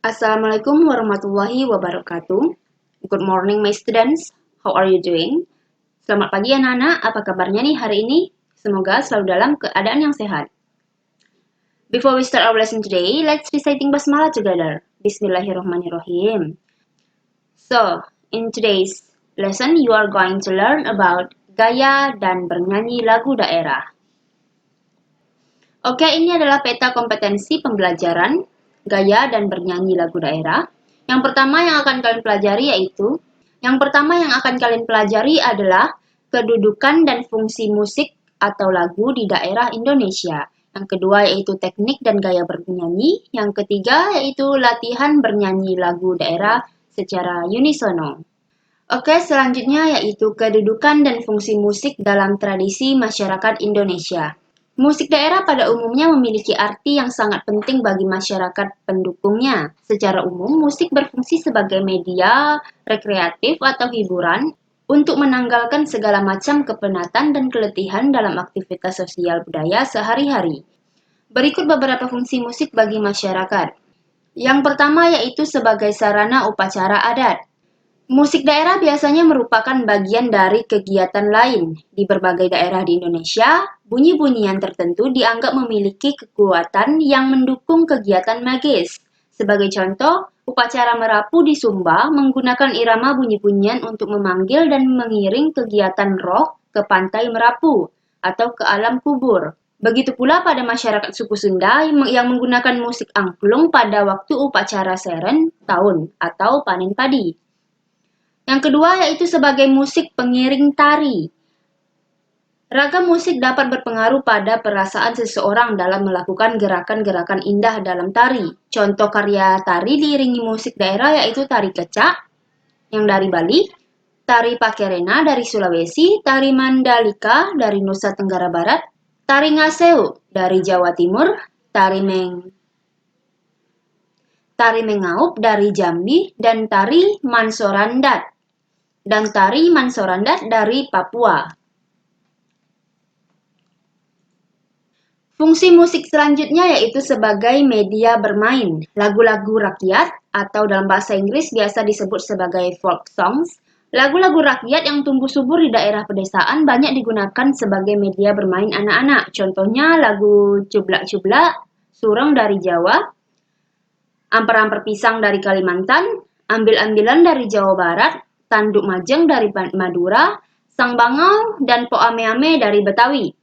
Assalamualaikum warahmatullahi wabarakatuh. Good morning my students. How are you doing? Selamat pagi anak-anak, apa kabarnya nih hari ini? Semoga selalu dalam keadaan yang sehat. Before we start our lesson today, let's reciting basmalah together. Bismillahirrahmanirrahim. So, in today's lesson, you are going to learn about gaya dan bernyanyi lagu daerah. Oke, ini adalah peta kompetensi pembelajaran gaya dan bernyanyi lagu daerah. Yang pertama yang akan kalian pelajari adalah kedudukan dan fungsi musik atau lagu di daerah Indonesia. Yang kedua yaitu teknik dan gaya bernyanyi. Yang ketiga yaitu latihan bernyanyi lagu daerah secara unisono. Oke, selanjutnya yaitu kedudukan dan fungsi musik dalam tradisi masyarakat Indonesia. Musik daerah pada umumnya memiliki arti yang sangat penting bagi masyarakat pendukungnya. Secara umum, musik berfungsi sebagai media rekreatif atau hiburan untuk menanggalkan segala macam kepenatan dan keletihan dalam aktivitas sosial budaya sehari-hari. Berikut beberapa fungsi musik bagi masyarakat. Yang pertama yaitu sebagai sarana upacara adat. Musik daerah biasanya merupakan bagian dari kegiatan lain. Di berbagai daerah di Indonesia, bunyi-bunyian tertentu dianggap memiliki kekuatan yang mendukung kegiatan magis. Sebagai contoh, upacara merapu di Sumba menggunakan irama bunyi-bunyian untuk memanggil dan mengiring kegiatan roh ke pantai Merapu atau ke alam kubur. Begitu pula pada masyarakat suku Sunda yang menggunakan musik angklung pada waktu upacara seren tahun atau panen padi. Yang kedua yaitu sebagai musik pengiring tari. Ragam musik dapat berpengaruh pada perasaan seseorang dalam melakukan gerakan-gerakan indah dalam tari. Contoh karya tari diiringi musik daerah yaitu tari kecak yang dari Bali, tari pakerena dari Sulawesi, tari mandalika dari Nusa Tenggara Barat, tari ngaseu dari Jawa Timur, tari mengaup dari Jambi, dan tari mansorandat dari Papua. Fungsi musik selanjutnya yaitu sebagai media bermain. Lagu-lagu rakyat atau dalam bahasa Inggris biasa disebut sebagai folk songs. Lagu-lagu rakyat yang tumbuh subur di daerah pedesaan banyak digunakan sebagai media bermain anak-anak. Contohnya lagu Cublak-Cublak, Sureng dari Jawa, Amper-Amper Pisang dari Kalimantan, Ambil-Ambilan dari Jawa Barat, Tanduk Majeng dari Madura, Sang Bangau, dan Po Ame-Ame dari Betawi.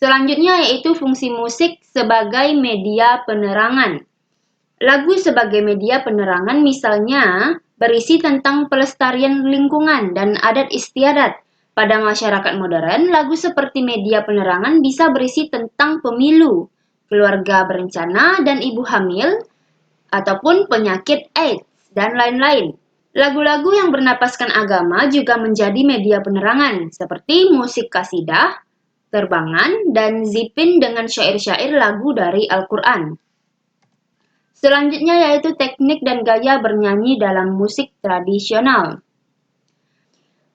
Selanjutnya yaitu fungsi musik sebagai media penerangan. Lagu sebagai media penerangan misalnya berisi tentang pelestarian lingkungan dan adat istiadat. Pada masyarakat modern, lagu seperti media penerangan bisa berisi tentang pemilu, keluarga berencana, dan ibu hamil, ataupun penyakit AIDS, dan lain-lain. Lagu-lagu yang bernapaskan agama juga menjadi media penerangan, seperti musik kasidah, terbangan, dan zipin dengan syair-syair lagu dari Al-Quran. Selanjutnya yaitu teknik dan gaya bernyanyi dalam musik tradisional.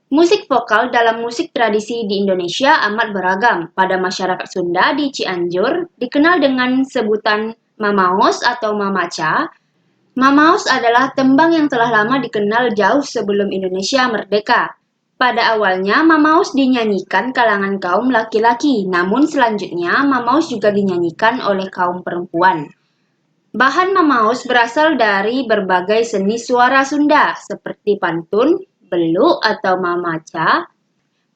Musik vokal dalam musik tradisi di Indonesia amat beragam. Pada masyarakat Sunda di Cianjur dikenal dengan sebutan mamaos atau mamaca. Mamaos adalah tembang yang telah lama dikenal jauh sebelum Indonesia merdeka. Pada awalnya, mamaos dinyanyikan kalangan kaum laki-laki, namun selanjutnya mamaos juga dinyanyikan oleh kaum perempuan. Bahan mamaos berasal dari berbagai seni suara Sunda, seperti pantun, beluk atau mamaca.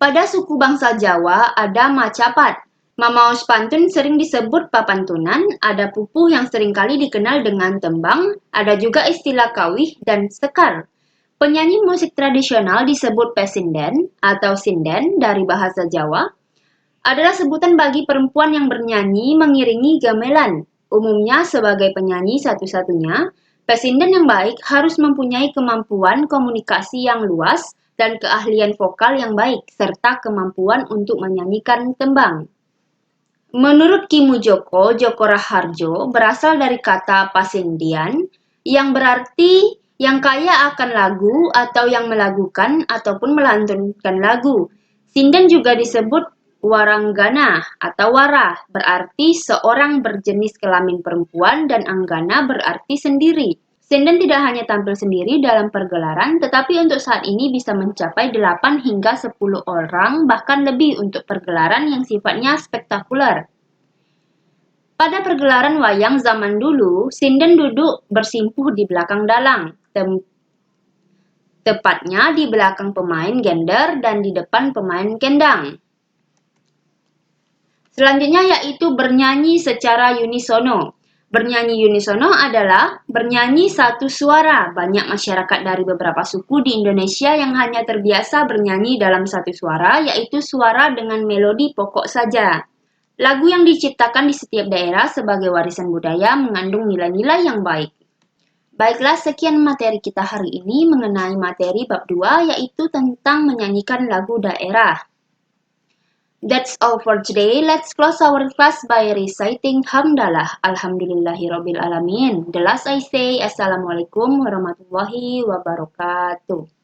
Pada suku bangsa Jawa ada macapat. Mamaos pantun sering disebut papantunan, ada pupuh yang seringkali dikenal dengan tembang, ada juga istilah kawih dan sekar. Penyanyi musik tradisional disebut pesinden atau sinden dari bahasa Jawa, adalah sebutan bagi perempuan yang bernyanyi mengiringi gamelan. Umumnya sebagai penyanyi satu-satunya, pesinden yang baik harus mempunyai kemampuan komunikasi yang luas dan keahlian vokal yang baik, serta kemampuan untuk menyanyikan tembang. Menurut Ki Mujoko Djoko Raharjo, berasal dari kata pasendian yang berarti yang kaya akan lagu atau yang melagukan ataupun melantunkan lagu. Sinden juga disebut waranggana atau wara, berarti seorang berjenis kelamin perempuan, dan anggana berarti sendiri. Sinden tidak hanya tampil sendiri dalam pergelaran, tetapi untuk saat ini bisa mencapai 8 hingga 10 orang, bahkan lebih untuk pergelaran yang sifatnya spektakuler. Pada pergelaran wayang zaman dulu, sinden duduk bersimpuh di belakang dalang, tepatnya di belakang pemain gender dan di depan pemain kendang. Selanjutnya yaitu bernyanyi secara unisono. Bernyanyi unisono adalah bernyanyi satu suara. Banyak masyarakat dari beberapa suku di Indonesia yang hanya terbiasa bernyanyi dalam satu suara, yaitu suara dengan melodi pokok saja. Lagu yang diciptakan di setiap daerah sebagai warisan budaya mengandung nilai-nilai yang baik. Baiklah, sekian materi kita hari ini mengenai materi bab 2, yaitu tentang menyanyikan lagu daerah. That's all for today. Let's close our class by reciting Hamdalah. Alhamdulillahirobbil alamin. The last I say, Assalamualaikum warahmatullahi wabarakatuh.